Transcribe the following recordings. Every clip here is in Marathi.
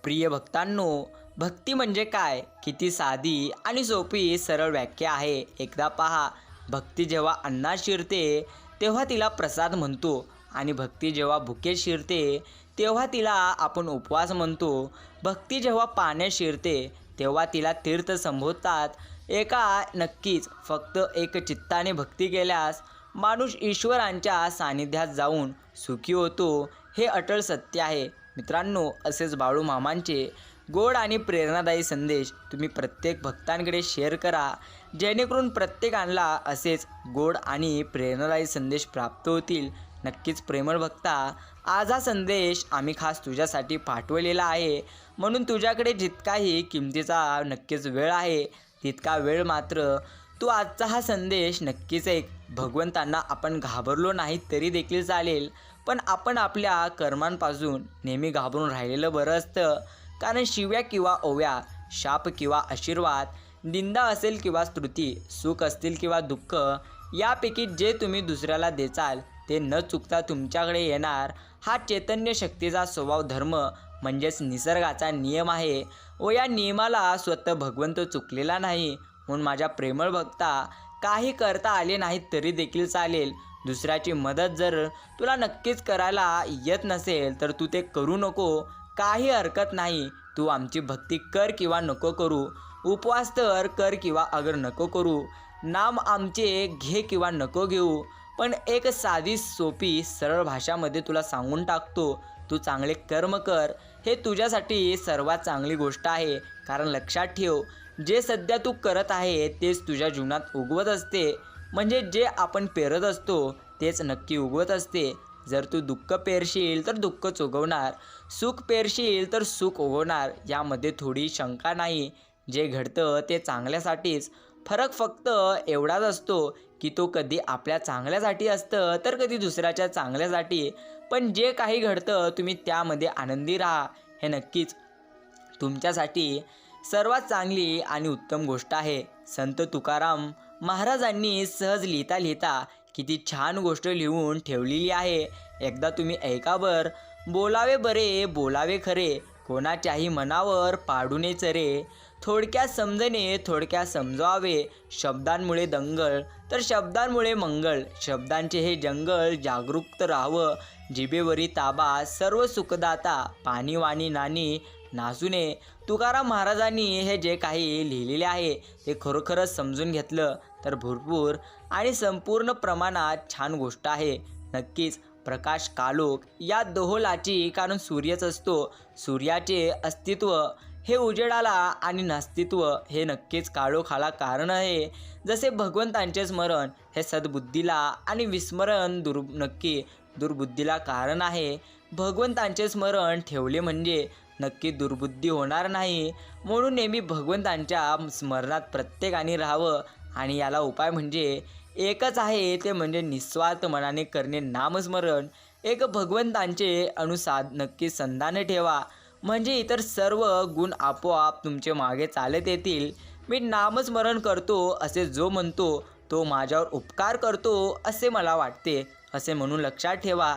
प्रिय भक्तांनो, भक्ती म्हणजे काय? किती साधी आणि सोपी सरळ व्याख्या आहे. एकदा पहा, भक्ती जेव्हा अन्नात शिरते तेव्हा तिला प्रसाद म्हणतो आणि भक्ती जेव्हा भुकेत शिरते तेव्हा तिला आपण उपवास म्हणतो. भक्ती जेव्हा पाण्यात शिरते तेव्हा तिला तीर्थ संबोधतात. नक्कीच फक्त एक चित्ताने भक्ती केल्यास माणूस ईश्वरांच्या सानिध्यात जाऊन सुखी होतो, हे अटळ सत्य आहे. मित्रांनो, असेच बाळू मामांचे गोड आणि प्रेरणादायी संदेश तुम्ही प्रत्येक भक्तांकडे शेअर करा, जेणेकरून प्रत्येकाला असेच गोड आणि प्रेरणादायी संदेश प्राप्त होतील. नक्कीच प्रेमळ भक्ता, आज हा संदेश आम्ही खास तुझ्यासाठी पाठवलेला आहे. म्हणून तुझ्याकडे जितकाही किमतीचा नक्कीच वेळ आहे तितका वेळ मात्र तू आजचा हा संदेश नक्कीच ऐक. भगवंतांना आपण घाबरलो नाही तरी देखील चालेल, पण आपण आपल्या कर्मांपासून नेहमी घाबरून राहिलेलं बरं असतं. कारण शिव्या किंवा ओव्या, शाप किंवा आशीर्वाद, निंदा असेल किंवा स्तुती, सुख असतील किंवा दुःख, यापैकी जे तुम्ही दुसऱ्याला देचाल ते न चुकता तुमच्याकडे येणार. हा चैतन्य शक्तीचा स्वभाव धर्म म्हणजेच निसर्गाचा नियम आहे व या नियमाला स्वतः भगवंत चुकलेला नाही. म्हणून माझ्या प्रेमळ भक्ता, काही करता आले नाही तरी देखील चालेल. दुसऱ्याची मदत जर तुला नक्कीच करायला येत नसेल तर तू ते करू नको, काही हरकत नाही. तू आमची भक्ती कर किंवा नको करू, उपवास तर कर किंवा अगर नको करू, नाम आमचे घे किंवा नको घेऊ, पण एक साधी सोपी सरळ भाषामध्ये तुला सांगून टाकतो, तू चांगले कर्म कर. हे तुझ्यासाठी सर्वात चांगली गोष्ट आहे. कारण लक्षात ठेव, जे सध्या तू करत आहे तेच तुझ्या जीवनात उगवत असते. म्हणजे जे आपण पेरत असतो तेच नक्की उगवत असते. जर तू दुःख पेरशील तर दुःखच उगवणार, सुख पेरशील तर सुख उगवणार, यामध्ये थोडी शंका नाही. जे घडतं ते चांगल्यासाठीच. फरक फक्त एवढाच असतो की तो कधी आपल्या चांगल्यासाठी असतं तर कधी दुसऱ्याच्या चांगल्यासाठी. पण जे काही घडतं तुम्ही त्यामध्ये आनंदी राहा, हे नक्कीच तुमच्यासाठी सर्वात चांगली आणि उत्तम गोष्ट आहे. संत तुकाराम महाराजांनी सहज लिहिता लिहिता किती छान गोष्ट लिहून ठेवलेली आहे. एकदा तुम्ही ऐका बर. बोलावे बरे, बोलावे खरे, कोणाच्याही मनावर पाडू नये चरे. थोडक्यात समजणे, थोडक्यात समजावे, शब्दांमुळे दंगल तर शब्दांमुळे मंगळ. शब्दांचे हे जंगल जागरूक राहावं, जिभेवरी ताबा, सर्व सुखदाता, पाणी वाणी नानी नाचू नये. तुकाराम महाराजांनी हे जे काही लिहिलेले आहे ते खरोखरच समजून घेतलं तर भरपूर आणि संपूर्ण प्रमाणात छान गोष्ट आहे. नक्कीच प्रकाश कालोख या दोहोलाची कारण सूर्यच असतो. सूर्याचे अस्तित्व हे उजेडाला आणि नास्तित्व हे नक्कीच काळोखाला कारण आहे. जसे भगवंतांचे स्मरण हे सद्बुद्धीला आणि विस्मरण नक्की दुर्बुद्धीला कारण आहे. भगवंतांचे स्मरण ठेवले म्हणजे नक्की दुर्बुद्धी होणार नाही. म्हणून नेहमी भगवंतांच्या स्मरणात प्रत्येकाने राहावं आणि याला उपाय म्हणजे एकच आहे, ते म्हणजे निस्वार्थ मनाने करणे नामस्मरण. एक भगवंतांचे अनुसाद नक्की संधान ठेवा, म्हणजे इतर सर्व गुण आपोआप तुमचे मागे चालत येतील. मी नामस्मरण करतो असे जो म्हणतो तो माझ्यावर उपकार करतो असे मला वाटते, असे म्हणून लक्षात ठेवा.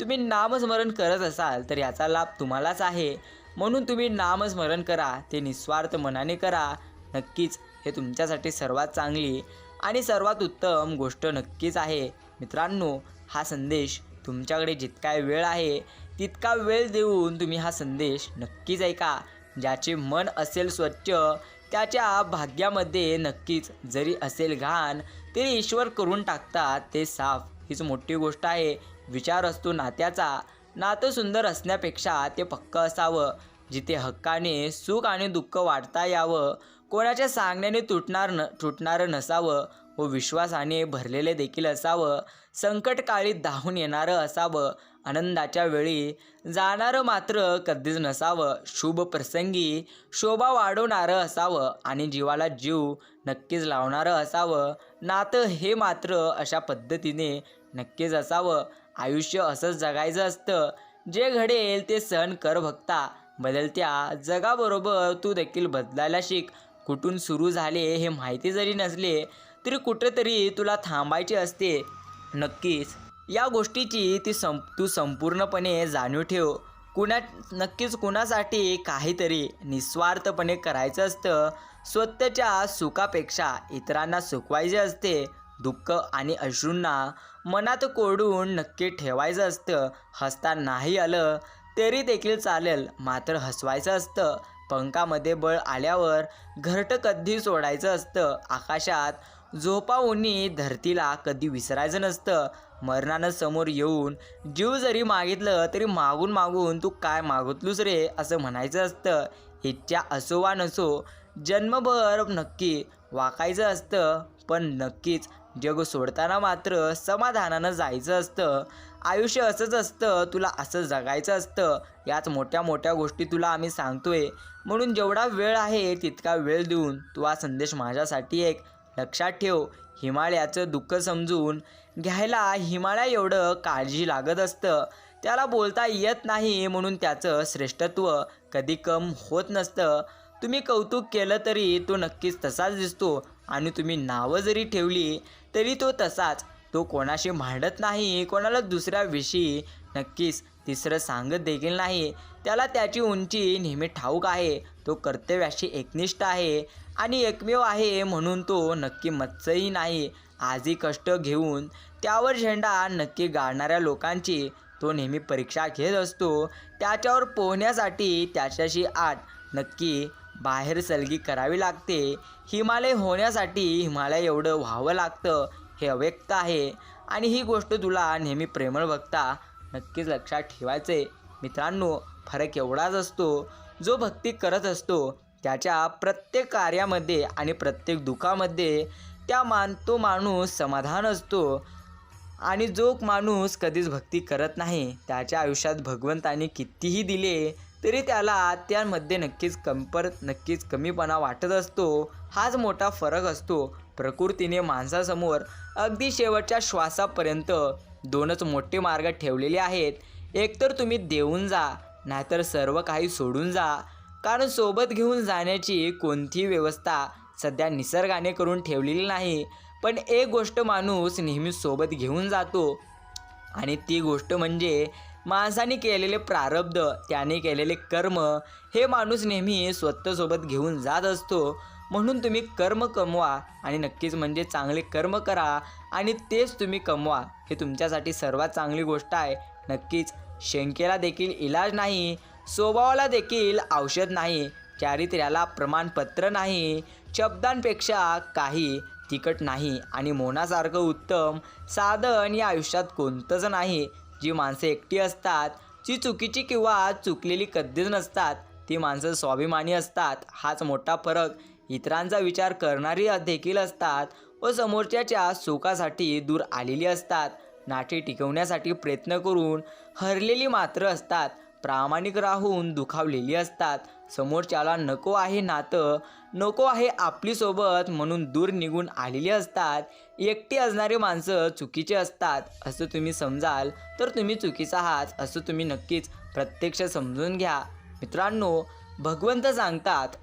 तुम्ही नामस्मरण करत असाल तर याचा लाभ तुम्हालाच आहे. म्हणून तुम्ही नामस्मरण करा, ते निस्वार्थ मनाने करा. नक्कीच हे तुमच्यासाठी सर्वात चांगली आणि सर्वात उत्तम गोष्ट नक्कीच आहे. मित्रांनो, हा संदेश तुमच्याकडे जितका वेळ आहे तितका वेळ देऊन तुम्ही हा संदेश नक्कीच ऐका. ज्याचे मन असेल स्वच्छ त्याच्या भाग्यामध्ये नक्कीच जरी असेल घाण तरी ईश्वर करून टाकतात ते साफ. हीच मोठी गोष्ट आहे. विचार असतो नात्याचा, नातं सुंदर असण्यापेक्षा ते पक्क असावं, जिथे हक्काने सुख आणि दुःख वाढता यावं, कोणाच्या सांगण्याने तुटणारं नसावं व विश्वासाने भरलेले देखील असावं. संकटकाळी धावून येणारं असावं, आनंदाच्या वेळी जाणारं मात्र कधीच नसावं. शुभ प्रसंगी शोभा वाढवणारं असावं आणि जीवाला जीव नक्कीच लावणारं असावं. नातं हे मात्र अशा पद्धतीने नक्कीच असावं. आयुष्य असंच जगायचं असतं. जे घडेल ते सहन कर भक्ता. बदलत्या जगाबरोबर तू देखील बदलायला शिक. कुठून सुरू झाले हे माहिती जरी नसले तरी कुठेतरी तुला थांबायचे असते. नक्कीच या गोष्टीची तू संपूर्णपणे जाणीव ठेव. नक्कीच कुणासाठी काहीतरी निस्वार्थपणे करायचं असतं. स्वतःच्या सुखापेक्षा इतरांना सुखवायचे असते. दुःख आणि अश्रूंना मनात कोरडून नक्की ठेवायचं असतं. हसता नाही आलं तरी देखील चालेल, मात्र हसवायचं असतं. पंखामध्ये बळ आल्यावर घरटं कधी सोडायचं असतं. आकाशात झोपावूनी धरतीला कधी विसरायचं नसतं. मरणानं समोर येऊन जीव जरी मागितलं तरी मागून मागून तू काय मागितलंस रे असं म्हणायचं असतं. इच्छा असो वा नसो जन्मभर नक्की वाकायचं असतं, पण नक्कीच जग सोडताना मात्र समाधानानं जायचं असतं. आयुष्य असंच असतं, तुला असं जगायचं असतं. याच मोठ्या मोठ्या गोष्टी तुला आम्ही सांगतोय, म्हणून जेवढा वेळ आहे तितका वेळ देऊन तू हा संदेश माझ्यासाठी एक लक्षात ठेव. हिमालयाचं दुःख समजून घ्यायला हिमालया एवढं काळजी लागत असतं. त्याला बोलता येत नाही म्हणून त्याचं श्रेष्ठत्व कधी कम होत नसतं. तुम्ही कौतुक केलं तरी तो नक्कीच तसाच दिसतो आणि तुम्ही नावं जरी ठेवली तरी तो तसाच. तो कोणाशी भांडत नाही, कोणाला दुसऱ्याविषयी नक्कीच तिसरं सांगत देखील नाही. त्याला त्याची उंची नेहमी ठाऊक आहे. तो कर्तव्याशी एकनिष्ठ आहे आणि एकमेव आहे म्हणून तो नक्की मत्सही नाही. आजही कष्ट घेऊन त्यावर झेंडा नक्की गाडणाऱ्या लोकांची तो नेहमी परीक्षा घेत असतो. त्याच्यावर पोहण्यासाठी त्याच्याशी आठ नक्की बाहेर सलगी करावी लागते. हिमालय होण्यासाठी हिमालय एवढं व्हावं लागतं हे अव्यक्त आहे आणि ही गोष्ट तुला नेहमी प्रेमळ बघता नक्कीच लक्षात ठेवायचे. मित्रांनो, फरक एवढाच असतो, जो भक्ती करत असतो त्याच्या प्रत्येक कार्यामध्ये आणि प्रत्येक दुःखामध्ये तो माणूस समाधान असतो आणि जो माणूस कधीच भक्ती करत नाही त्याच्या आयुष्यात भगवंताने कितीही दिले तरी त्याला त्यामध्ये नक्कीच कमीपणा वाटत असतो. हाच मोठा फरक असतो. प्रकृतीने माणसासमोर अगदी शेवटच्या श्वासापर्यंत दोनच मोठे मार्ग ठेवलेले आहेत. एकतर तुम्ही देऊन जा, नाहीतर सर्व काही सोडून जा. कारण सोबत घेऊन जाण्याची कोणतीही व्यवस्था सध्या निसर्गाने करून ठेवलेली नाही. पण एक गोष्ट माणूस नेहमी सोबत घेऊन जातो आणि ती गोष्ट म्हणजे माणसाने केलेले प्रारब्ध, त्याने केलेले कर्म. हे माणूस नेहमी स्वतःसोबत घेऊन जात असतो. म्हणून तुम्ही कर्म कमवा आणि नक्कीच म्हणजे चांगले कर्म करा आणि तेच तुम्ही कमवा. हे तुमच्यासाठी सर्वात चांगली गोष्ट आहे. नक्कीच शंकेला देखील इलाज नाही, स्वभावाला देखील औषध नाही, चारित्र्याला प्रमाणपत्र नाही, शब्दांपेक्षा काही तिखट नाही आणि मौनासारखं उत्तम साधन या आयुष्यात कोणतंच नाही. जी माणसं एकटी असतात, जी चुकीची किंवा चुकलेली कधीच नसतात, ती माणसं स्वाभिमानी असतात. हाच मोठा फरक. इतरांचा विचार करणारी देखील असतात व समोरच्याच्या सुखासाठी दूर आलेली असतात. नाती टिकवण्यासाठी प्रयत्न करून हरलेली मात्र असतात. प्रामाणिक राहून दुखावलेली असतात. समोरच्याला नको आहे नातं, नको आहे आपली सोबत म्हणून दूर निघून आलेली असतात. एकटी असणारी माणसं चुकीचे असतात असं तुम्ही समजाल तर तुम्ही चुकीचा आहात असं तुम्ही नक्कीच प्रत्यक्ष समजून घ्या. मित्रांनो, भगवंत सांगतात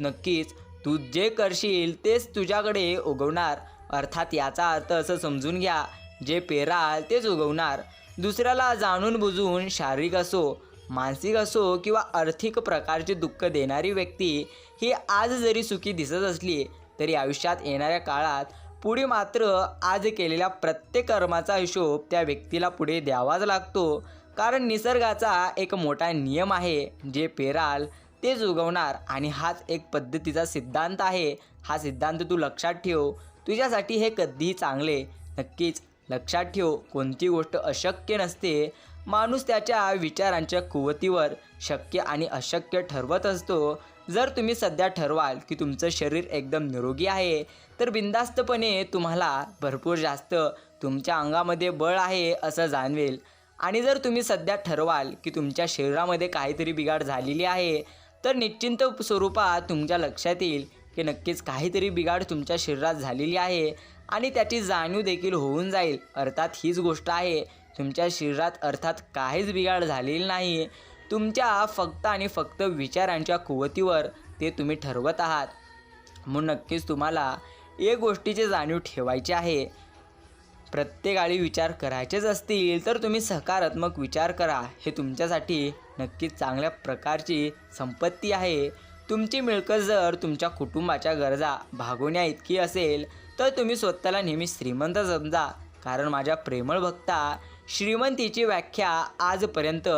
नक्कीच तू जे करशील तेच तुझ्याकडे उगवणार. अर्थात याचा अर्थ असं समजून घ्या, जे पेराल तेच उगवणार. दुसऱ्याला जाणून बुजून शारीरिक असो, मानसिक असो किंवा आर्थिक प्रकारचे दुःख देणारी व्यक्ती ही आज जरी सुखी दिसत असली तरी आयुष्यात येणाऱ्या काळात पुढे मात्र आज केलेल्या प्रत्येक कर्माचा हिशोब त्या व्यक्तीला पुढे द्यावाच लागतो. कारण निसर्गाचा एक मोठा नियम आहे, जे पेराल तेच उगवणार आणि हाच एक पद्धतीचा सिद्धांत आहे. हा सिद्धांत तू लक्षात ठेव. तुझ्यासाठी हे कधीही चांगले. नक्कीच लक्षात ठेव, कोणती गोष्ट अशक्य नसते. माणूस त्याच्या विचारांच्या कुवतीवर शक्य आणि अशक्य ठरवत असतो. जर तुम्ही सध्या ठरवाल की तुमचं शरीर एकदम निरोगी आहे तर बिनधास्तपणे तुम्हाला भरपूर जास्त तुमच्या अंगामध्ये बळ आहे असं जाणवेल. आणि जर तुम्ही सध्या ठरवाल की तुमच्या शरीरामध्ये काहीतरी बिघाड झालेली आहे तर निश्चिंत स्वरूपात तुमच्या लक्षात येईल की नक्कीच काहीतरी बिघाड तुमच्या शरीरात झालेली आहे आणि त्याची जाणीव देखील होऊन जाईल. अर्थात हीच गोष्ट आहे, तुमच्या शरीरात अर्थात काहीच बिघाड झालेली नाही. तुमच्या फक्त आणि फक्त विचारांच्या कुवतीवर ते तुम्ही ठरवत आहात. म्हणून नक्कीच तुम्हाला एक गोष्टीची जाणीव ठेवायची आहे, प्रत्येक वेळी विचार करायचेच असतील तर तुम्ही सकारात्मक विचार करा. हे तुमच्यासाठी नक्कीच चांगल्या प्रकारची संपत्ती आहे. तुमची मिळकत जर तुमच्या कुटुंबाच्या गरजा भागवण्या इतकी असेल तर तुम्ही स्वतःला नेहमी श्रीमंत समजा. कारण माझ्या प्रेमळ भक्ता, श्रीमंतीची व्याख्या आजपर्यंत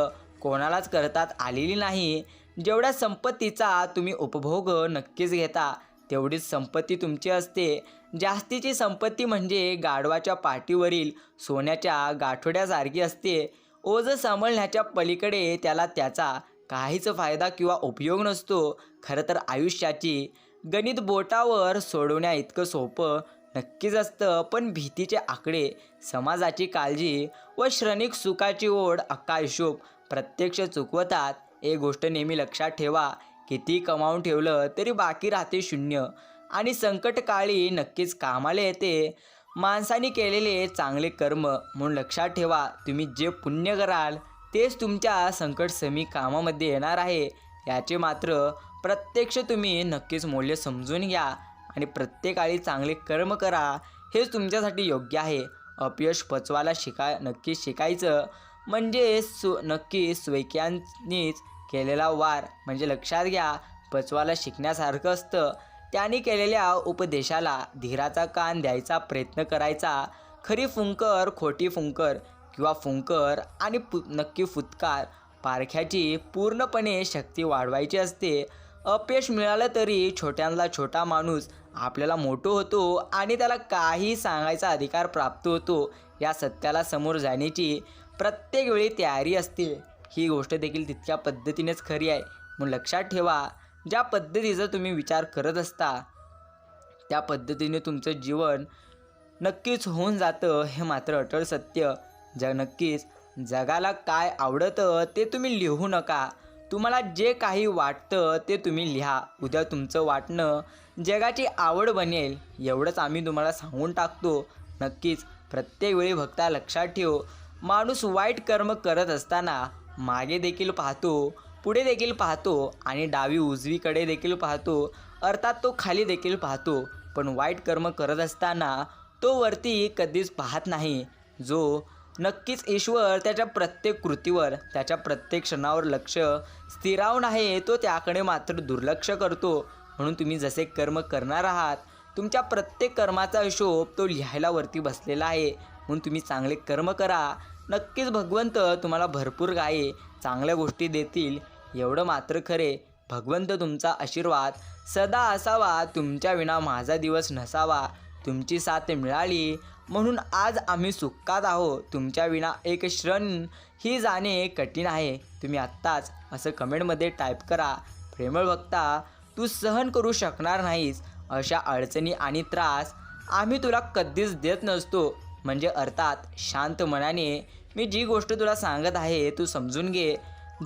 कोणालाच करतात आलेली नाही. जेवढ्या संपत्तीचा तुम्ही उपभोग नक्कीच घेता तेवढीच संपत्ती तुमची असते. जास्तीची संपत्ती म्हणजे गाढवाच्या पाठीवरील सोन्याच्या गाठोड्यासारखी असते. ओझं सांभाळण्याच्या पलीकडे त्याला त्याचा काहीच फायदा किंवा उपयोग नसतो. खरं तर आयुष्याची गणित बोटावर सोडवण्या इतकं सोपं नक्कीच असतं, पण भीतीचे आकडे, समाजाची काळजी व क्षणिक सुखाची ओढ अख्खा हिशोब प्रत्यक्ष चुकवतात. एक गोष्ट नेहमी लक्षात ठेवा, किती कमावून ठेवलं तरी बाकी राहते शून्य आणि संकटकाळी नक्कीच कामाला येते माणसाने केलेले चांगले कर्म. म्हणून लक्षात ठेवा, तुम्ही जे पुण्य कराल तेच तुमच्या संकटसमी कामामध्ये येणार आहे. याचे मात्र प्रत्यक्ष तुम्ही नक्कीच मूल्य समजून घ्या आणि प्रत्येकाळी चांगले कर्म करा, हेच तुमच्यासाठी योग्य आहे. अपयश पचवायला नक्कीच शिकायचं म्हणजे नक्की स्वैक्यांनीच केलेला वार म्हणजे लक्षात घ्या, पचवायला शिकण्यासारखं असतं. त्याने केलेल्या उपदेशाला धीराचा कान द्यायचा प्रयत्न करायचा. खरी फुंकर, खोटी फुंकर किंवा फुंकर आणि नक्की फुतकार पारख्याची पूर्णपणे शक्ती वाढवायची असते. अपयश मिळालं तरी छोट्यांना छोटा माणूस आपल्याला मोठं होतो आणि त्याला काही सांगायचा अधिकार प्राप्त होतो. या सत्याला समोर जाण्याची प्रत्येक वेळी तयारी असते. ही गोष्ट देखील तितक्या पद्धतीनेच खरी आहे. म्हणून लक्षात ठेवा, ज्या पद्धतीचा तुम्ही विचार करत असता त्या पद्धतीने तुमचं जीवन नक्कीच होऊन जातं, हे मात्र अटळ सत्य. नक्कीच जगाला काय आवडतं ते तुम्ही लिहू नका. तुम्हाला जे काही वाटतं ते तुम्ही लिहा. उद्या तुमचं वाटणं जगाची आवड बनेल, एवढंच आम्ही तुम्हाला सांगून टाकतो. नक्कीच प्रत्येक वेळी भक्ता लक्षात ठेव, माणूस वाईट कर्म करत असताना मागे देखील पाहतो, पुढे देखील पाहतो आणि डावी उजवीकडे देखील पाहतो, अर्थात तो खाली देखील पाहतो. पण वाईट कर्म करत असताना तो वरती कधीच पाहत नाही. जो नक्कीच ईश्वर त्याच्या प्रत्येक कृतीवर, त्याच्या प्रत्येक क्षणावर लक्ष स्थिरावून आहे, तो त्याकडे मात्र दुर्लक्ष करतो. म्हणून तुम्ही जसे कर्म करणार आहात, तुमच्या प्रत्येक कर्माचा हिशोब तो लिहायला वरती बसलेला आहे. म्हणून तुम्ही चांगले कर्म करा. नक्कीच भगवंत तुम्हाला भरपूर काही चांगल्या गोष्टी देतील, एवढं मात्र खरे. भगवंत तुमचा आशीर्वाद सदा असावा, तुमच्या विना माझा दिवस नसावा. तुमची साथ मिळाली म्हणून आज आम्ही सुखात आहोत. तुमच्या विना एक क्षण ही जाणे कठीण आहे. तुम्ही आत्ताच असं कमेंटमध्ये टाईप करा, प्रेमळ भक्ता, तू सहन करू शकणार नाहीस अशा अडचणी आणि त्रास आम्ही तुला कधीच देत नसतो. म्हणजे अर्थात शांत मनाने मी जी गोष्ट तुला सांगत आहे तू समजून घे.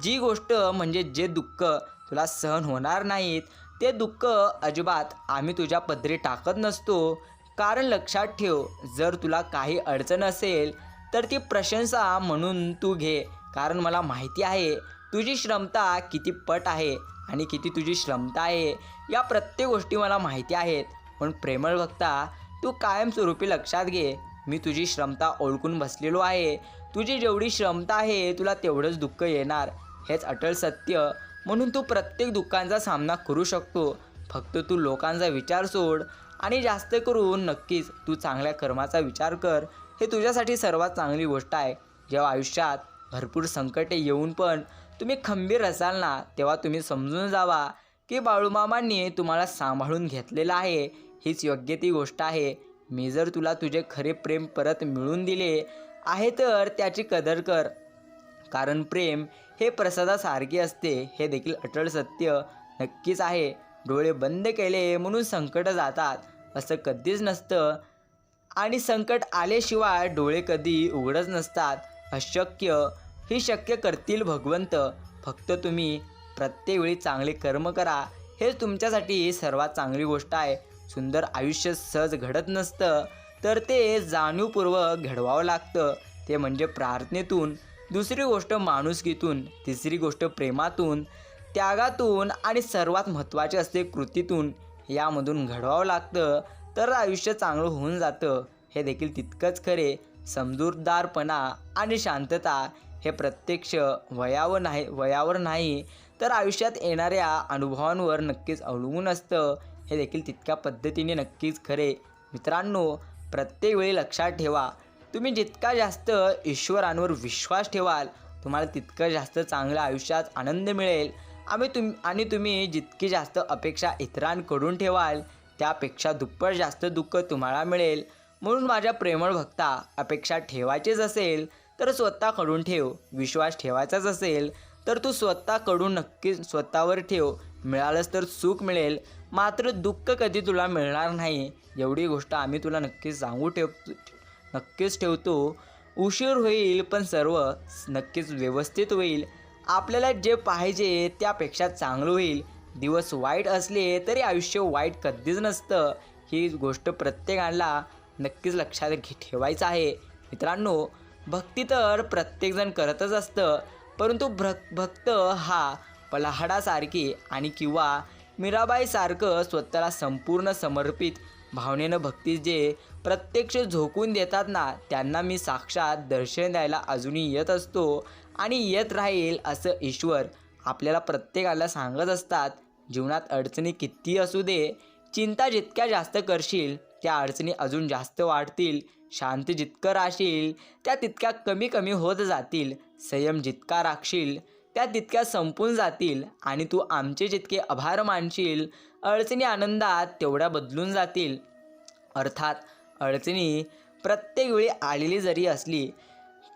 जी गोष्ट म्हणजे जे दुःख तुला सहन होणार नाहीत ते दुःख अजिबात आम्ही तुझ्या पदरी टाकत नसतो. कारण लक्षात ठेव, जर तुला काही अडचण असेल तर ती प्रशंसा म्हणून तू घे. कारण मला माहिती आहे तुझी क्षमता किती पट आहे आणि किती तुझी क्षमता आहे, या प्रत्येक गोष्टी मला माहिती आहेत. पण प्रेमळ भक्ता, तू कायमस्वरूपी लक्षात घे, मी तुझी क्षमता ओळखून बसलेलो आहे. तुझी जेवढी क्षमता आहे तुला तेवढंच दुःख येणार, हेच अटळ सत्य. म्हणून तू प्रत्येक दुःखांचा सामना करू शकतो. फक्त तू लोकांचा विचार सोड आणि जास्त करून नक्कीच तू चांगल्या कर्माचा विचार कर. हे तुझ्यासाठी सर्वात चांगली गोष्ट आहे. जेव्हा आयुष्यात भरपूर संकटे येऊन पण तुम्ही खंबीर असाल ना, तेव्हा तुम्ही समजून जावा की बाळूमामांनी तुम्हाला सांभाळून घेतलेलं आहे. हीच योग्य ती गोष्ट आहे. मी जर तुला तुझे खरे प्रेम परत मिळवून दिले आहे तर त्याची कदर कर. कारण प्रेम हे प्रसादासारखे असते, हे देखील अटळ सत्य नक्कीच आहे. डोळे बंद केले म्हणून संकट जातात असं कधीच नसतं आणि संकट आल्याशिवाय डोळे कधी उघडच नसतात. अशक्य ही शक्य करतील भगवंत. फक्त तुम्ही प्रत्येक वेळी चांगले कर्म करा, हेच तुमच्यासाठी सर्वात चांगली गोष्ट आहे. सुंदर आयुष्य सहज घडत नसतं, तर ते जाणीवपूर्वक घडवावं लागतं. ते म्हणजे प्रार्थनेतून, दुसरी गोष्ट माणुसकीतून, तिसरी गोष्ट प्रेमातून, त्यागातून आणि सर्वात महत्त्वाचे असते कृतीतून. यामधून घडवावं लागतं तर आयुष्य चांगलं होऊन जातं. हे देखील तितकंच खरे. समजूतदारपणा आणि शांतता हे प्रत्यक्ष वयावर नाही तर आयुष्यात येणाऱ्या अनुभवांवर नक्कीच अवलंबून असतं, हे देखील तितक्या पद्धतीने नक्कीच खरे. मित्रांनो, प्रत्येक वेळी लक्षात ठेवा, तुम्ही जितका जास्त ईश्वरांवर विश्वास ठेवाल तुम्हाला तितकं जास्त चांगल्या आयुष्यात आनंद मिळेल. आणि तुम्ही जितकी जास्त अपेक्षा इतरांकडून ठेवाल त्यापेक्षा दुप्पट जास्त दुःख तुम्हाला मिळेल. म्हणून माझ्या प्रेमळ भक्ता, अपेक्षा ठेवायचीच असेल तर स्वतःकडून ठेव. विश्वास ठेवायचाच असेल तर तू स्वतःकडून नक्कीच स्वतःवर ठेव. मिळालंच तर सुख मिळेल, मात्र दुःख कधी तुला मिळणार नाही. एवढी गोष्ट आम्ही तुला नक्कीच ठेवतो. उशीर होईल पण सर्व नक्कीच व्यवस्थित होईल. आपल्याला जे पाहिजे त्यापेक्षा चांगलं होईल. दिवस वाईट असले तरी आयुष्य वाईट कधीच नसतं. ही गोष्ट प्रत्येकाला नक्कीच लक्षात ठेवायचं आहे. मित्रांनो, भक्ती तर प्रत्येकजण करतच असतं, परंतु भक्त हा पल्हाडासारखी आणि किंवा मीराबाईसारखं स्वतःला संपूर्ण समर्पित भावनेनं भक्ती जे प्रत्यक्ष झोकून देतात ना, त्यांना मी साक्षात दर्शन द्यायला अजूनही येत असतो आणि येत राहील असं ईश्वर आपल्याला प्रत्येकाला सांगत असतात. जीवनात अडचणी किती असू दे, चिंता जितक्या जास्त करशील त्या अडचणी अजून जास्त वाढतील. शांत जितकं राहशील त्या तितक्या कमी कमी होत जातील. संयम जितका राखशील त्या तितक्या संपून जातील. आणि तू आमचे जितके आभार मानशील अडचणी आनंदात तेवढ्या बदलून जातील. अर्थात अडचणी प्रत्येक वेळी आलेली जरी असली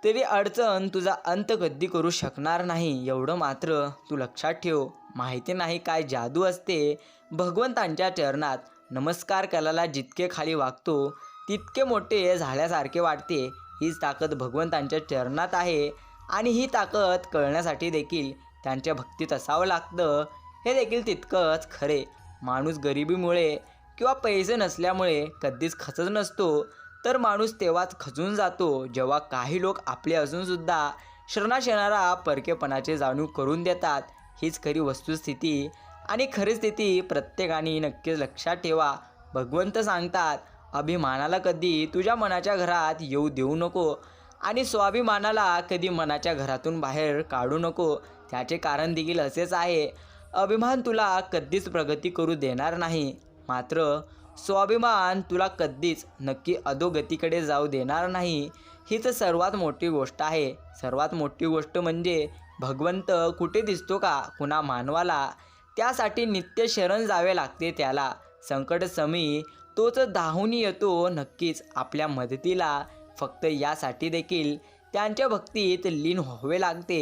तरी अडचण तुझा अंत कधी करू शकणार नाही, एवढं मात्र तू लक्षात ठेव. माहिती नाही काय जादू असते भगवंतांच्या चरणात. नमस्कार करायला जितके खाली वागतो तितके मोठे झाल्यासारखे वाटते. हीच ताकद भगवंतांच्या चरणात आहे आणि ही ताकद कळण्यासाठी देखील त्यांच्या भक्तीत असावं लागतं, हे देखील तितकंच खरे. माणूस गरिबीमुळे किंवा पैसे नसल्यामुळे कधीच खचत नसतो, तर माणूस तेव्हाच खचून जातो जेव्हा काही लोक आपले असूनसुद्धा शरणास येणारा परकेपणाचे जाणीव करून देतात. हीच खरी वस्तुस्थिती आणि खरी स्थिती प्रत्येकाने नक्कीच लक्षात ठेवा. भगवंत सांगतात, अभिमानाला कधी तुझ्या मनाच्या घरात येऊ देऊ नको आणि स्वाभिमानाला कधी मनाच्या घरातून बाहेर काढू नको. त्याचे कारण देखील असेच आहे. अभिमान तुला कधीच प्रगती करू देणार नाही, मात्र स्वाभिमान तुला कधीच नक्की अधोगतीकडे जाऊ देणार नाही. हीच सर्वात मोठी गोष्ट आहे. सर्वात मोठी गोष्ट म्हणजे भगवंत कुठे दिसतो का कुणा मानवाला, त्यासाठी नित्य शरण जावे लागते त्याला. संकट समी तोच धावून येतो नक्कीच आपल्या मदतीला. फक्त यासाठी देखील त्यांच्या भक्तीत लीन व्हावे लागते,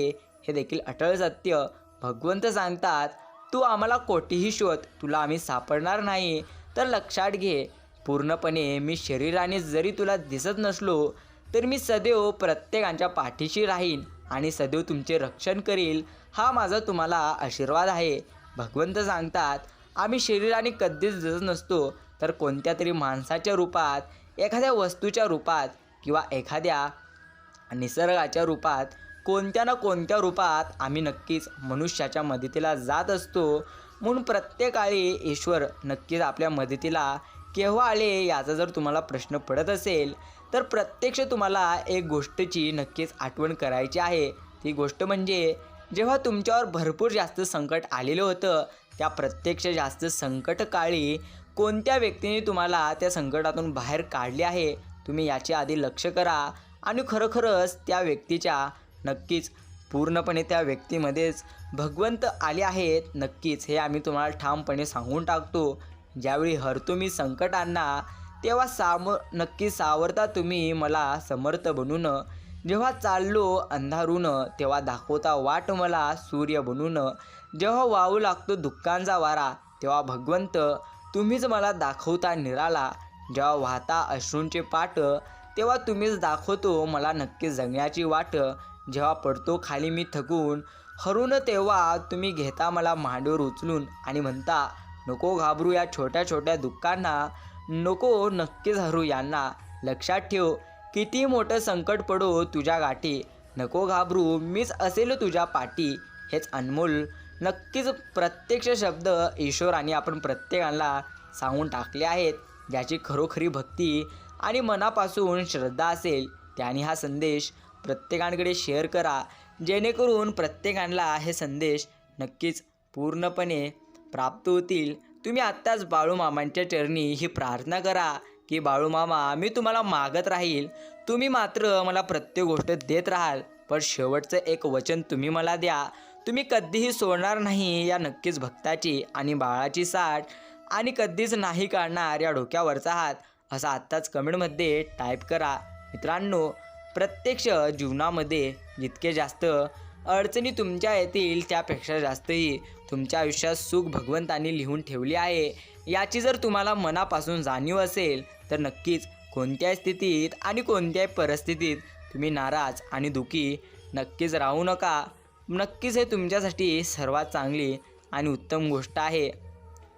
हे देखील अटळ सत्य. भगवंत सांगतात, तू आम्हाला कोठेही शोध, तुला आम्ही सापडणार नाही. तर लक्षात घे, पूर्णपणे मी शरीराने जरी तुला दिसत नसलो तर मी सदैव प्रत्येकाच्या पाठीशी राहीन आणि सदैव तुमचे रक्षण करील. हा माझा तुम्हाला आशीर्वाद आहे. भगवंत सांगतात, आम्ही शरीराने कधीच दिसत नसतो, तर कोणत्या तरी माणसाच्या रूपात, एखाद्या वस्तूच्या रूपात किंवा एखाद्या निसर्गाच्या रूपात, कोणत्या ना कोणत्या रूपात आम्ही नक्कीच मनुष्याच्या मदतीला जात असतो. म्हणून प्रत्येकाळी ईश्वर नक्कीच आपल्या मदतीला केव्हा आले याचा जर तुम्हाला प्रश्न पडत असेल तर प्रत्यक्ष तुम्हाला एक गोष्टीची नक्कीच आठवण करायची आहे. ती गोष्ट म्हणजे जेव्हा तुमच्यावर भरपूर जास्त संकट आलेलं होतं, त्या प्रत्यक्ष जास्त संकटकाळी कोणत्या व्यक्तीने तुम्हाला त्या संकटातून बाहेर काढले आहे, तुम्ही याच्या आधी लक्ष करा आणि खरोखरच त्या व्यक्तीच्या नक्कीच पूर्णपणे त्या व्यक्तीमध्येच भगवंत आले आहेत. नक्कीच हे आम्ही तुम्हाला ठामपणे सांगून टाकतो. ज्यावेळी हरतो मी संकटांना तेव्हा नक्की सावरता तुम्ही मला समर्थ बनून. जेव्हा चाललो अंधारून तेव्हा दाखवता वाट मला सूर्य बनून. जेव्हा वाहू लागतो दुःखांचा वारा तेव्हा भगवंत तुम्हीच मला दाखवता निराला. जेव्हा वाहता अश्रूंचे पाट तेव्हा तुम्हीच दाखवतो मला नक्की जगण्याची वाट. जेव्हा पडतो खाली मी थकून हरून तेव्हा तुम्ही घेता मला मांडीवर उचलून आणि म्हणता, नको घाबरू या छोट्या छोट्या दुःखांना, नको नक्कीच हरू यांना. लक्षात ठेव, किती मोठं संकट पडो तुझ्या गाठी, नको घाबरू मीच असेल तुझ्या पाठी. हेच अनमोल नक्कीच प्रत्यक्ष शब्द ईश्वराने आपण प्रत्येकाला सांगून टाकले आहेत. ज्याची खरोखरी भक्ती आणि मनापासून श्रद्धा असेल त्याने हा संदेश प्रत्येकाकडे शेअर करा, जेणेकरून प्रत्येकाला हे संदेश नक्कीच पूर्णपणे प्राप्त होतील. तुम्ही आत्ताच बाळूमामांच्या चरणी ही प्रार्थना करा की बाळूमामा, मी तुम्हाला मागत राहील, तुम्ही मात्र मला प्रत्येक गोष्ट देत राहाल, पण शेवटचं एक वचन तुम्ही मला द्या, तुम्ही कधीही सोडणार नाही या नक्कीच भक्ताची आणि बाळाची साठ आणि कधीच नाही काढणार या डोक्यावरचा हात, असा आत्ताच कमेंटमध्ये टाईप करा. मित्रांनो, प्रत्यक्ष जीवनामध्ये जितके जास्त अडचणी तुमच्या येतील त्यापेक्षा जास्तही तुमच्या आयुष्यात सुख भगवंतांनी लिहून ठेवली आहे, याची जर तुम्हाला मनापासून जाणीव असेल तर नक्कीच कोणत्याही स्थितीत आणि कोणत्याही परिस्थितीत तुम्ही नाराज आणि दुःखी नक्कीच राहू नका. नक्कीच हे तुमच्यासाठी सर्वात चांगली आणि उत्तम गोष्ट आहे.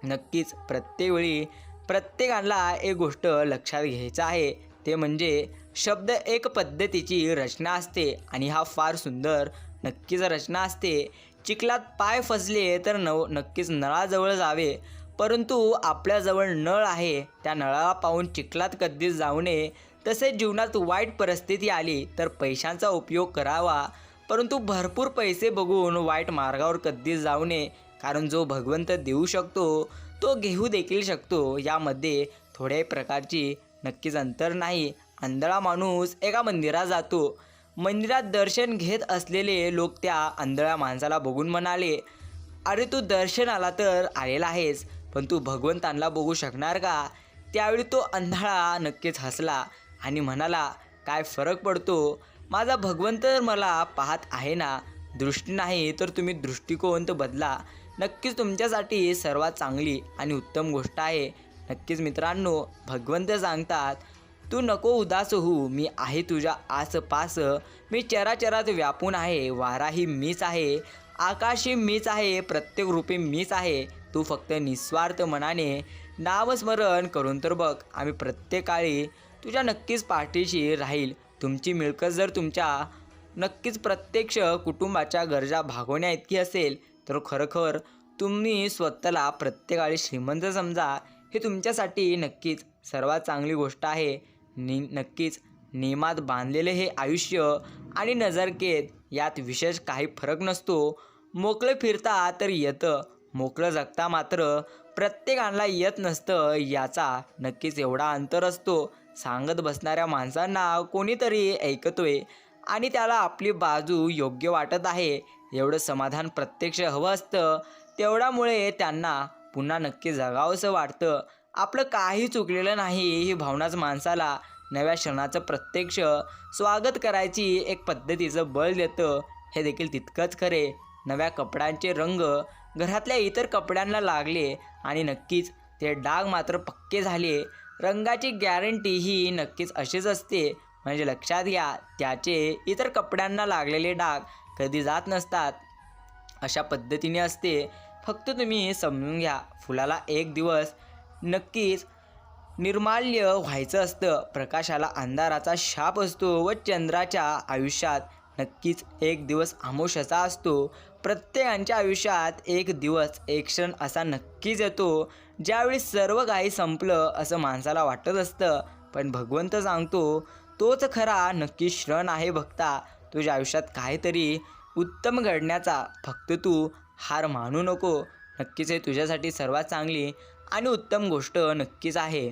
नक्कीच प्रत्येक वेळी प्रत्येकाला एक गोष्ट लक्षात घ्यायचं आहे, ते म्हणजे शब्द एक पद्धतीची रचना असते आणि हा फार सुंदर नक्कीच रचना असते. चिखलात पाय फसले तर नक्कीच नळाजवळ जावे, परंतु आपल्याजवळ नळ आहे त्या नळाला पाहून चिखलात कधीच जाऊ नये. तसेच जीवनात वाईट परिस्थिती आली तर पैशांचा उपयोग करावा, परंतु भरपूर पैसे बघून वाईट मार्गावर कधीच जाऊ नये, कारण जो भगवंत देऊ शकतो तो घेऊ देखील शकतो, यामध्ये थोड्याही प्रकारची नक्कीच अंतर नाही. आंधळा माणूस एका मंदिरात जातो. मंदिरात दर्शन घेत असलेले लोक त्या आंधळ्या माणसाला बघून म्हणाले, अरे तू दर्शनाला तर आलेला आहेस, पण तू भगवंतांना बघू शकणार का? त्यावेळी तो आंधळा नक्कीच हसला आणि म्हणाला, काय फरक पडतो, माझा भगवंत मला पाहत आहे ना. दृष्टी नाही तर तुम्ही दृष्टिकोन तर बदला, नक्कीच तुमच्यासाठी सर्वात चांगली आणि उत्तम गोष्ट आहे. नक्कीच मित्रांनो, भगवंत सांगतात, तू नको उदास होऊ, मी आहे तुझ्या आसपास, मी चराचरात व्यापून आहे, वाराही मीच आहे, आकाशही मीच आहे, प्रत्येक रूपी मीच आहे, तू फक्त निस्वार्थ मनाने नामस्मरण करून तर बघ, आम्ही प्रत्येक काळी तुझ्या नक्कीच पाठीशी राहील. तुमची मिळकत जर तुमच्या नक्कीच प्रत्यक्ष कुटुंबाच्या गरजा भागवण्या इतकी असेल तर खरोखर तुम्ही स्वतःला प्रत्येकाळी श्रीमंत समजा, हे तुमच्यासाठी नक्कीच सर्वात चांगली गोष्ट आहे. नक्कीच नियमात बांधलेले हे आयुष्य आणि नजरकेत यात विशेष काही फरक नसतो. मोकळं फिरता तर येतं, मोकळं जगता मात्र प्रत्येकाला येत नसतं, याचा नक्कीच एवढा अंतर असतो. सांगत बसणाऱ्या माणसांना कोणीतरी ऐकतोय आणि त्याला आपली बाजू योग्य वाटत आहे, एवढं समाधान प्रत्यक्ष हवं असतं. तेवढ्यामुळे त्यांना पुन्हा नक्की जगावंसं वाटतं. आपलं काही चुकलेलं नाही ही भावनाच माणसाला नव्या क्षणाचं प्रत्यक्ष स्वागत करायची एक पद्धतीचं बळ देतं, हे देखील तितकंच खरे. नव्या कपड्यांचे रंग घरातल्या इतर कपड्यांना लागले आणि नक्कीच ते डाग मात्र पक्के झाले. रंगाची गॅरंटी ही नक्कीच अशीच असते, म्हणजे लक्षात घ्या, त्याचे इतर कपड्यांना लागलेले डाग कधी जात नसतात. अशा पद्धतीने असते. फक्त तुम्ही समजून घ्या, फुलाला एक दिवस नक्कीच निर्माल्य व्हायचं असतं, प्रकाशाला अंधाराचा शाप असतो व चंद्राच्या आयुष्यात नक्कीच एक दिवस आमोशाचा असतो. प्रत्येकाच्या आयुष्यात एक दिवस एक क्षण असा नक्कीच येतो ज्यावेळी सर्व काही संपलं असं माणसाला वाटत असतं, पण भगवंत सांगतो तोच खरा नक्की क्षण आहे भक्ता, तुझ्या आयुष्यात काहीतरी उत्तम घडण्याचा. फक्त तू हार मानू नको, नक्कीच हे तुझ्यासाठी सर्वात चांगली आणि उत्तम गोष्ट नक्कीच आहे.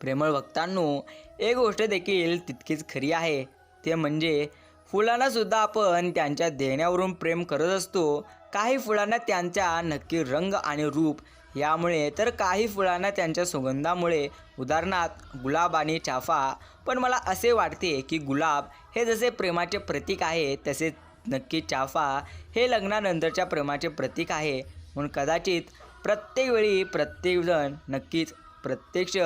प्रेमळ भक्तांनो, एक गोष्ट देखील तितकीच खरी आहे, ते म्हणजे फुलांनासुद्धा आपण त्यांच्या देण्यावरून प्रेम करत असतो. काही फुलांना त्यांच्या नक्की रंग आणि रूप यामुळे, तर काही फुलांना त्यांच्या सुगंधामुळे, उदाहरणार्थ गुलाब आणि चाफा. पण मला असे वाटते की गुलाब हे जसे प्रेमाचे प्रतीक आहे, तसेच नक्की चाफा हे लग्नानंतरच्या प्रेमाचे प्रतीक आहे. म्हणून कदाचित प्रत्येक वेळी प्रत्येकजण नक्कीच प्रत्यक्ष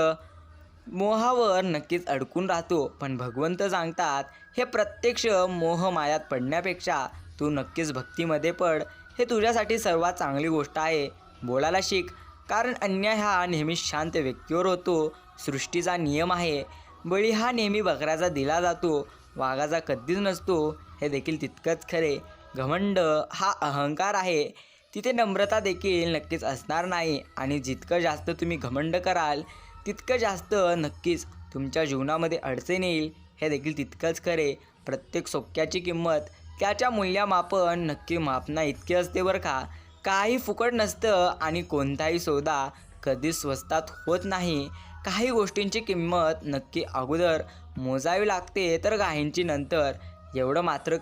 मोहावर नक्कीच अडकून राहतो, पण भगवंत सांगतात हे प्रत्यक्ष मोहमायात पडण्यापेक्षा तू नक्कीच भक्तीमध्ये पड, हे तुझ्यासाठी सर्वात चांगली गोष्ट आहे. बोलायला शिक, कारण अन्याय हा नेहमी शांत व्यक्तीवर होतो. सृष्टीचा नियम आहे, बळी हा नेहमी बकऱ्याचा दिला जातो, वाघाचा कधीच नसतो, हे देखील तितकंच खरे. घमंड हा अहंकार आहे, तिथे नम्रता देखील नक्कीच असणार नाही, आणि जितकं जास्त तुम्ही घमंड कराल तितकं जास्त नक्कीच तुमच्या जीवनामध्ये अडचण येईल, हे देखील तितकंच खरे. प्रत्येक सोक्याची किंमत त्याच्या मूल्यमापन नक्की मापना इतके असते बरं का. काही फुकट नसतं आणि कोणताही सौदा कधीच स्वस्तात होत नाही. काही गोष्टींची किंमत नक्की अगोदर मोजावी लागते तर काहींची नंतर. एवढं मात्र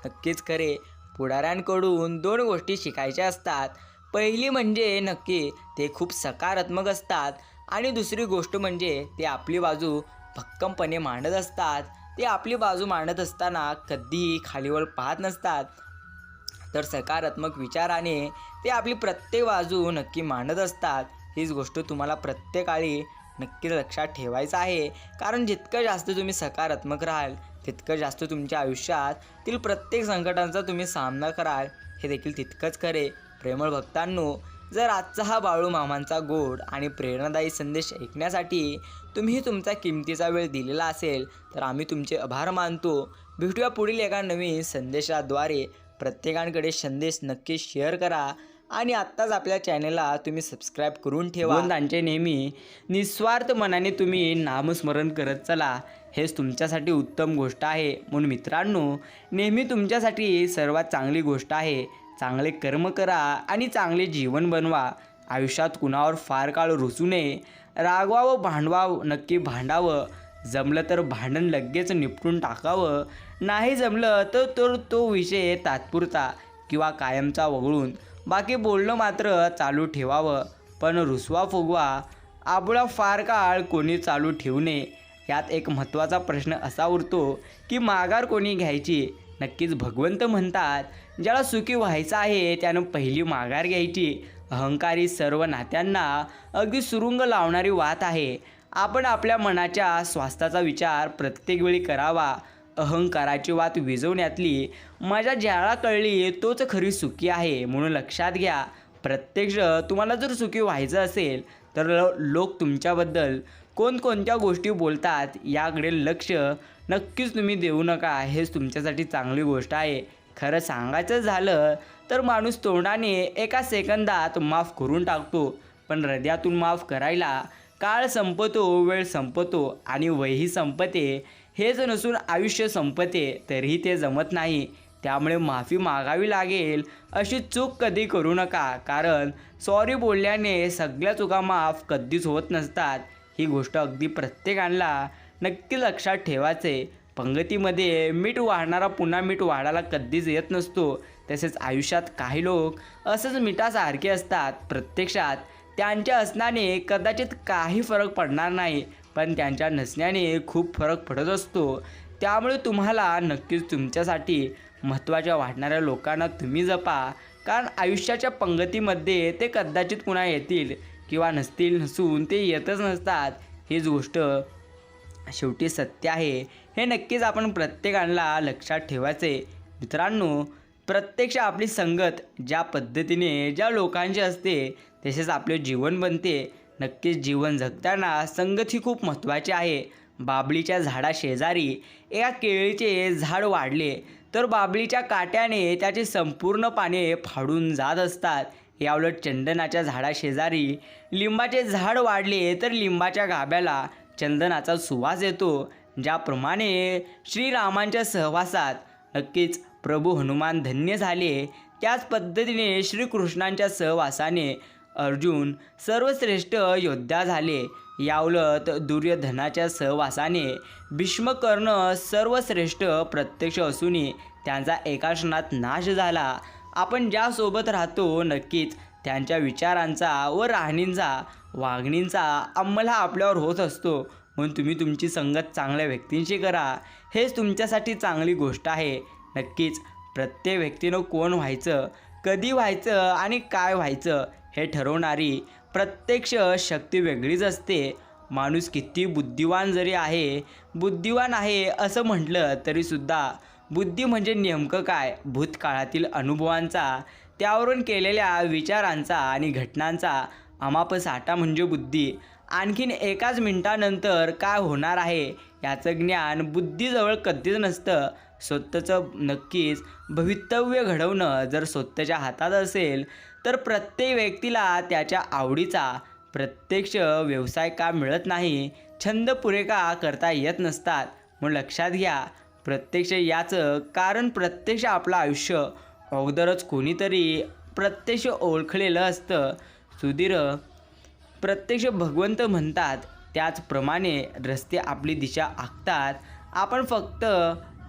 नक्कीच खरे, पुढाऱ्यांकडून 2 गोष्टी शिकायच्या असतात. पहिली म्हणजे नक्की ते खूप सकारात्मक असतात आणि दुसरी गोष्ट म्हणजे ते आपली बाजू भक्कमपणे मांडत असतात. ते आपली बाजू मांडत असताना कधीही खालीवर पाहत नसतात, तर सकारात्मक विचाराने ते आपली प्रत्येक बाजू नक्की मांडत असतात. हीच गोष्ट तुम्हाला प्रत्येकाळी नक्की लक्षात ठेवायचं आहे, कारण जितकं जास्त तुम्ही सकारात्मक राहाल तितकं जास्त तुमच्या आयुष्यातील प्रत्येक संकटांचा तुम्ही सामना कराल. हे देखील तितकंच खरे. प्रेमळ भक्तांनो, जर आजचा हा बाळू मामांचा गोड आणि प्रेरणादायी संदेश ऐकण्यासाठी तुम्ही तुमचा किमतीचा वेळ दिलेला असेल तर आम्ही तुमचे आभार मानतो. भेटूया पुढील एका नवीन संदेशाद्वारे. प्रत्येकाकडे संदेश नक्की शेअर करा आणि आत्ताच आपल्या चॅनलला तुम्ही सबस्क्राईब करून ठेवा. त्यांचे नेहमी निस्वार्थ मनाने तुम्ही नामस्मरण करत चला, हेच तुमच्यासाठी उत्तम गोष्ट आहे. म्हणून मित्रांनो, नेहमी तुमच्यासाठी सर्वात चांगली गोष्ट आहे चांगले कर्म करा आणि चांगले जीवन बनवा. आयुष्यात कुणावर फार काळ रुसू नये. रागवावं, भांडवावं, नक्की भांडावं. जमलं तर भांडण लगेच निपटून टाकावं. नाही जमलं तर तो विषय तात्पुरता किंवा कायमचा वगळून बाकी बोलणं मात्र चालू ठेवावं. पण रुसवा फुगवा आबुळा फार काळ कोणी चालू ठेवू नये. यात एक महत्त्वाचा प्रश्न असा उरतो की माघार कोणी घ्यायची. नक्कीच भगवंत म्हणतात, ज्याला सुखी व्हायचं आहे त्यानं पहिली माघार घ्यायची. अहंकारी सर्व नात्यांना अगदी सुरुंग लावणारी वात आहे. आपण आपल्या मनाच्या स्वास्थ्याचा विचार प्रत्येक वेळी करावा. अहंकाराची वात विझवण्यातली मजा ज्याला कळली तोच खरी सुखी आहे. म्हणून लक्षात घ्या, प्रत्यक्ष तुम्हाला जर सुखी व्हायचं असेल तर लोक तुमच्याबद्दल कोणकोणत्या गोष्टी बोलतात याकडे लक्ष नक्कीच तुम्ही देऊ नका. हेच तुमच्यासाठी चांगली गोष्ट आहे. खरं सांगायचं झालं तर माणूस तोंडाने एका सेकंदात माफ करून टाकतो, पण हृदयातून माफ करायला काळ संपतो, वेळ संपतो आणि वयही संपते. हेच नसून आयुष्य संपते, तरीही ते जमत नाही. त्यामुळे माफी मागावी लागेल अशी चूक कधी करू नका, कारण सॉरी बोलल्याने सगळ्या चुका माफ कधीच होत नसतात. ही गोष्ट अगदी प्रत्येकाला नक्की लक्षात ठेवायचे. पंगतीमध्ये मीठ वाढणारा पुन्हा मीठ वाढायला कधीच येत नसतो. तसेच आयुष्यात काही लोक असंच मिठासारखे असतात. प्रत्यक्षात त्यांच्या असण्याने कदाचित काही फरक पडणार नाही, पण त्यांच्या नसण्याने खूप फरक पडत असतो. त्यामुळे तुम्हाला नक्कीच तुमच्यासाठी महत्त्वाच्या वाटणाऱ्या लोकांना तुम्ही जपा, कारण आयुष्याच्या पंगतीमध्ये ते कदाचित पुन्हा येतील किंवा नसून ते येतच नसतात. हीच गोष्ट शेवटी सत्य आहे. हे नक्कीच आपण प्रत्येकाला लक्षात ठेवायचे. मित्रांनो, प्रत्यक्ष आपली संगत ज्या पद्धतीने ज्या लोकांची असते तसेच आपले जीवन बनते. नक्कीच जीवन जगताना संगत ही खूप महत्त्वाची आहे. बाभळीच्या झाडाशेजारी एका केळीचे झाड वाढले तर बाभळीच्या काट्याने त्याची संपूर्ण पाने फाडून जात असतात. याउलट चंदनाच्या झाडाशेजारी लिंबाचे झाड वाढले तर लिंबाच्या गाभ्याला चंदनाचा सुवास येतो. ज्याप्रमाणे श्रीरामांच्या सहवासात नक्कीच प्रभू हनुमान धन्य झाले, त्याच पद्धतीने श्रीकृष्णांच्या सहवासाने अर्जुन सर्वश्रेष्ठ योद्धा झाले. याउलट दुर्योधनाच्या सहवासाने भीष्मकर्ण सर्वश्रेष्ठ प्रत्यक्ष असूनही त्यांचा एका क्षणात नाश झाला. आपण ज्यासोबत राहतो नक्कीच त्यांच्या विचारांचा व राहणींचा वागणींचा अंमल हा आपल्यावर होत असतो. म्हणून तुम्ही तुमची संगत चांगल्या व्यक्तींशी करा, हेच तुमच्यासाठी चांगली गोष्ट आहे. नक्कीच प्रत्येक व्यक्तीनं कोण व्हायचं, कधी व्हायचं आणि काय व्हायचं हे ठरवणारी प्रत्यक्ष शक्ती वेगळीच असते. माणूस किती बुद्धिवान आहे असं म्हटलं तरीसुद्धा बुद्धी म्हणजे नेमकं काय? भूतकाळातील अनुभवांचा, त्यावरून केलेल्या विचारांचा आणि घटनांचा अमाप साठा म्हणजे बुद्धी. आणखीन एकाच मिनिटानंतर काय होणार आहे याचं ज्ञान बुद्धीजवळ कधीच नसतं. स्वतःचं नक्कीच भवितव्य घडवणं जर स्वतःच्या हातात असेल तर प्रत्येक व्यक्तीला त्याच्या आवडीचा प्रत्यक्ष व्यवसाय का मिळत नाही, छंद पुरे का करता येत नसतात. म्हणून लक्षात घ्या, प्रत्यक्ष याचं कारण प्रत्यक्ष आपलं आयुष्य अगोदरच कोणीतरी प्रत्यक्ष ओळखलेलं असतं. सुधीर प्रत्यक्ष भगवंत म्हणतात त्याचप्रमाणे रस्ते आपली दिशा आखतात. आपण फक्त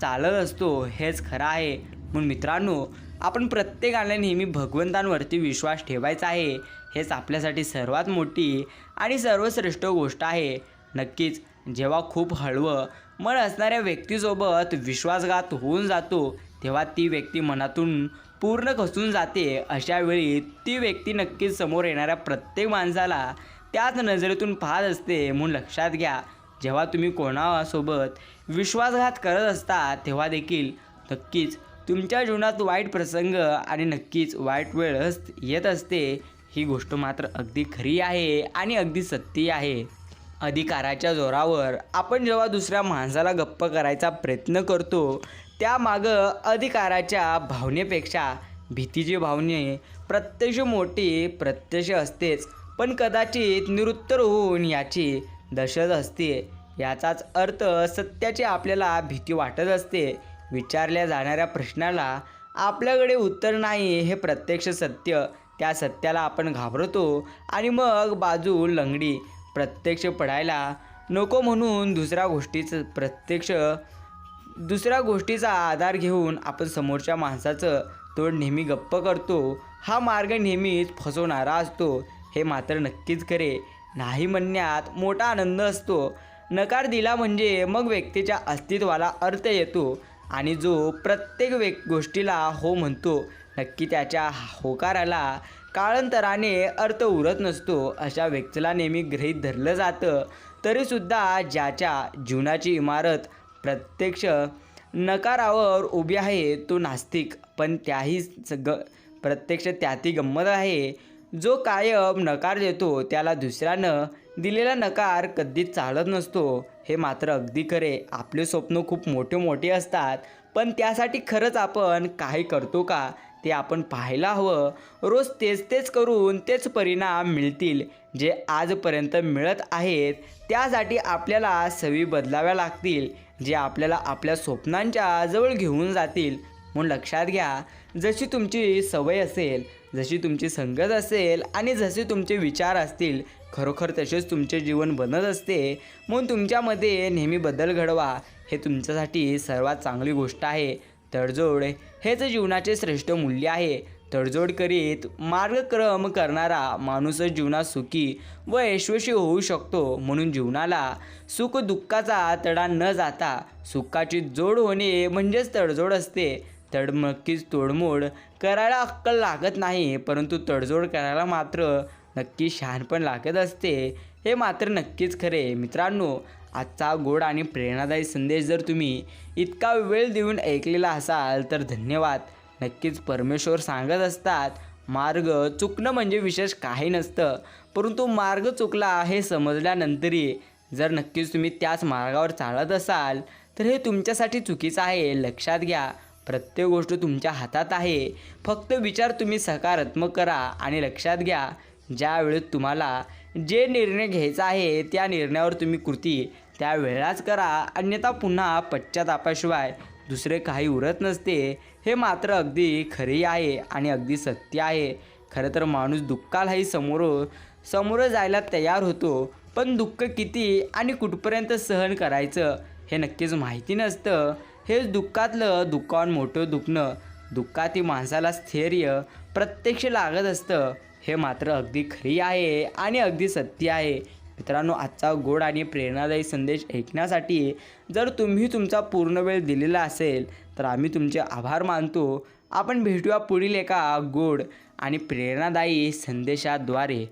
चालत असतो हेच खरं आहे. म्हणून मित्रांनो, आपण प्रत्येकाला नेहमी भगवंतांवरती विश्वास ठेवायचा आहे. हेच आपल्यासाठी सर्वात मोठी आणि सर्वश्रेष्ठ गोष्ट आहे. नक्कीच जेव्हा खूप हळवं मन असणाऱ्या व्यक्तीसोबत विश्वासघात होऊन जातो तेव्हा ती व्यक्ती मनातून पूर्ण खचून जाते. अशा वेळी ती व्यक्ती नक्कीच समोर येणाऱ्या प्रत्येक माणसाला त्याच नजरेतून पाहत असते. म्हणून लक्षात घ्या, जेव्हा तुम्ही कोणासोबत विश्वासघात करत असता तेव्हा देखील नक्कीच तुमच्या जीवनात वाईट प्रसंग आणि नक्कीच वाईट वेळ येत असते. ही गोष्ट मात्र अगदी खरी आहे आणि अगदी सत्य आहे. अधिकाराच्या जोरावर आपण जेव्हा दुसऱ्या माणसाला गप्प करायचा प्रयत्न करतो त्यामागं अधिकाराच्या भावनेपेक्षा भीतीची भावने प्रत्यक्ष मोठी प्रत्यक्ष असतेच, पण कदाचित निरुत्तर होऊन याची दहशत असते. याचाच अर्थ सत्याची आपल्याला भीती वाटत असते. विचारल्या जाणाऱ्या प्रश्नाला आपल्याकडे उत्तर नाही हे प्रत्यक्ष सत्य. त्या सत्याला आपण घाबरतो आणि मग बाजू लंगडी प्रत्यक्ष पडायला नको म्हणून दुसऱ्या गोष्टीचा आधार घेऊन आपण समोरच्या माणसाचं तोड नेहमी गप्प करतो. हा मार्ग नेहमीच फसवणारा असतो. हे मात्र नक्कीच खरे. नाही म्हणण्यात मोठा आनंद असतो. नकार दिला म्हणजे मग व्यक्तीच्या अस्तित्वाला अर्थ येतो आणि जो प्रत्येक गोष्टीला हो म्हणतो नक्की त्याच्या होकाराला काळांतराने अर्थ उरत नसतो. अशा व्यक्तीला नेहमी गृहीत धरलं जातं. तरीसुद्धा ज्याच्या जीवनाची इमारत प्रत्यक्ष नकारावर उभी आहे तो नास्तिक. पण प्रत्यक्ष त्यातही गंमत आहे. जो कायम नकार देतो त्याला दुसऱ्यानं दिलेला नकार कधीच चालत नसतो. हे मात्र अगदी खरे. आपले स्वप्न खूप मोठे मोठे असतात, पण त्यासाठी खरंच आपण काही करतो का ते आपण पाहायला हवं. रोज तेच करून तेच परिणाम मिळतील जे आजपर्यंत मिळत आहेत. त्यासाठी आपल्याला सवयी बदलाव्या लागतील जे आपल्याला आपल्या स्वप्नांच्या जवळ घेऊन जातील. म्हणून लक्षात घ्या, जशी तुमची सवय असेल, जशी तुमची संगत असेल आणि जसे तुमचे विचार असतील खरोखर तसेच तुमचे जीवन बनत असते. म्हणून तुमच्यामध्ये नेहमी बदल घडवा. हे तुमच्यासाठी सर्वात चांगली गोष्ट आहे. तडजोड हेच जीवनाचे श्रेष्ठ मूल्य आहे. तडजोड करीत मार्गक्रम करणारा माणूसच जीवनात सुखी व यशस्वी होऊ शकतो. म्हणून जीवनाला सुख दुःखाचा तडा न जाता सुखाची जोड होणे म्हणजेच तडजोड असते. नक्कीच तोडमोड करायला अक्कल लागत नाही, परंतु तडजोड करायला मात्र नक्की शहाणपण लागत असते. हे मात्र नक्कीच खरे. मित्रांनो, आजचा गोड आणि प्रेरणादायी संदेश जर तुम्ही इतका वेळ देऊन ऐकलेला असाल तर धन्यवाद. नक्कीच परमेश्वर सांगत असतात, मार्ग चुकणं म्हणजे विशेष काही नसतं, परंतु मार्ग चुकला हे समजल्यानंतरही जर नक्कीच तुम्ही त्याच मार्गावर चालत असाल तर हे तुमच्यासाठी चुकीचं आहे. लक्षात घ्या, प्रत्येक गोष्ट तुमच्या हातात आहे. फक्त विचार तुम्ही सकारात्मक करा. आणि लक्षात घ्या, ज्या वेळेत तुम्हाला जे निर्णय घ्यायचा आहे त्या निर्णयावर तुम्ही कृती त्यावेळेलाच करा, अन्यथा पुन्हा पश्चातापाशिवाय दुसरे काही उरत नसते. हे मात्र अगदी खरे आहे आणि अगदी सत्य आहे. खरं तर माणूस दुःखालाही समोर जायला तयार होतो, पण दुःख किती आणि कुठपर्यंत सहन करायचं हे नक्कीच माहिती नसतं. हेच दुःखातलं दुःखाहून मोठं दुखणं. दुःखात माणसाला स्थैर्य प्रत्यक्ष लागत असतं. हे मात्र अगदी खरी आहे आणि अगदी सत्य आहे. मित्रांनो, आजचा गोड आणि प्रेरणादायी संदेश ऐकण्यासाठी जर तुम्ही तुमचा पूर्ण वेळ दिलेला असेल तर आम्ही तुमचे आभार मानतो. आपण भेटूया पुढील एका गोड आणि प्रेरणादायी संदेशाद्वारे.